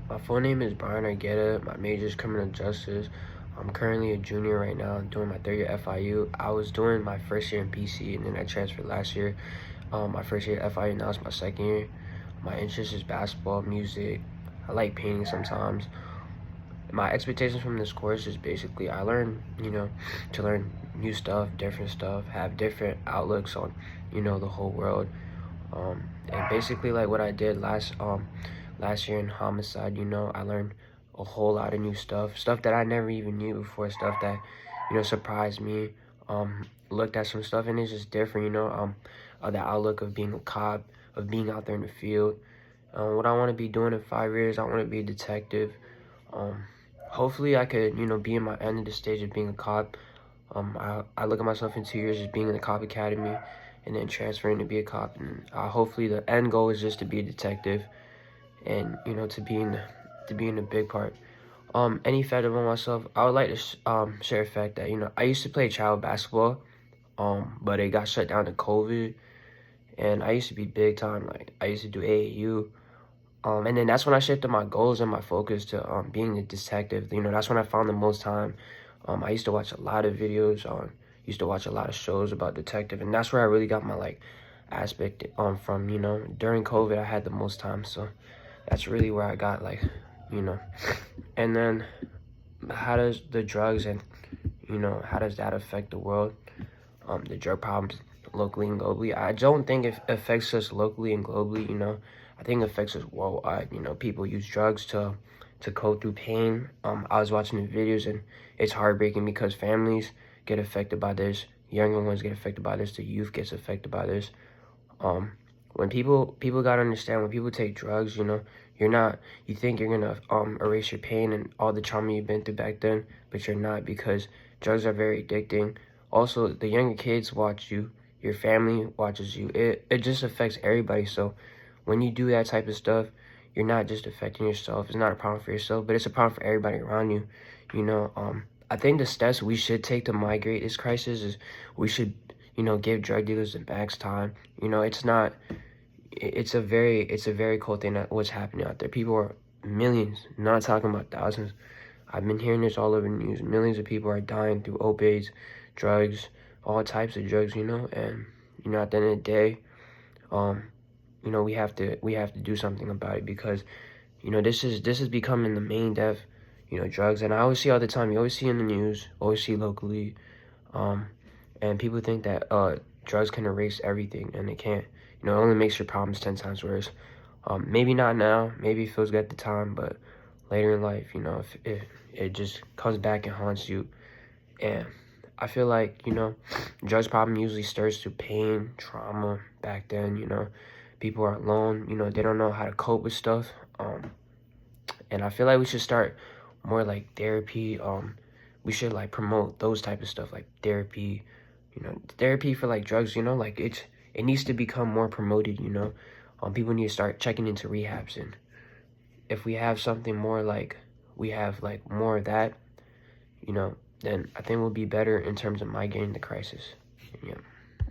My full name is Bryan Argueta. My major is criminal justice. I'm currently a junior right now. I'm doing my third year FIU. I was doing my first year in PC, and then I transferred last year. My first year at FIU, now it's my second year. My interest is basketball, music. I like painting sometimes. My expectations from this course is basically I learn, to learn new stuff, have different outlooks on, the whole world. And basically like what I did last year in homicide, I learned a whole lot of new stuff that I never even knew before, stuff that, surprised me. Looked at some stuff and it's just different, the outlook of being a cop, of being out there in the field. What I want to be doing in 5 years, I want to be a detective. Um, Hopefully I could, be in my end of the stage of being a cop. I look at myself in 2 years as being in the cop academy and then transferring to be a cop. And hopefully the end goal is just to be a detective and, to be in a big part. Any fact about myself, I would like to share a fact that, I used to play child basketball, but it got shut down to COVID. And I used to be big time, like I used to do AAU. And then that's when I shifted my goals and my focus to being a detective. That's when I found the most time. I used to watch a lot of videos used to watch a lot of shows about detective, and that's where I really got my like aspect from. During COVID I had the most time, so that's really where I got like, you know. And then how does the drugs and how does that affect the world? The drug problems locally and globally. I don't think it affects us locally and globally, I think it affects us worldwide. People use drugs to cope through pain. I was watching the videos and it's heartbreaking because families get affected by this. Younger ones get affected by this. The youth gets affected by this. When people gotta understand, when people take drugs, you think you're gonna erase your pain and all the trauma you've been through back then, but you're not, because drugs are very addicting. Also, the younger kids watch you, your family watches you. It just affects everybody. So when you do that type of stuff, you're not just affecting yourself. It's not a problem for yourself, but it's a problem for everybody around you. I think the steps we should take to migrate this crisis is we should, give drug dealers the max time. It's not, it's a very cool thing that what's happening out there. People are millions, not talking about thousands. I've been hearing this all over the news. Millions of people are dying through opiates, drugs, all types of drugs, and at the end of the day, we have to do something about it, because this is becoming the main death, drugs. And I always see all the time, you always see in the news, always see locally, and people think that drugs can erase everything, and they can't. It only makes your problems 10 times worse. Maybe not now, maybe it feels good at the time, but later in life, if it just comes back and haunts you. And I feel like, drugs problem usually stirs through pain, trauma. Back then, people are alone, they don't know how to cope with stuff. And I feel like we should start more like therapy. We should like promote those type of stuff, like therapy, therapy for like drugs, like it needs to become more promoted. People need to start checking into rehabs. And if we have something more like, we have like more of that, then I think we'll be better in terms of migrating the crisis. Yeah.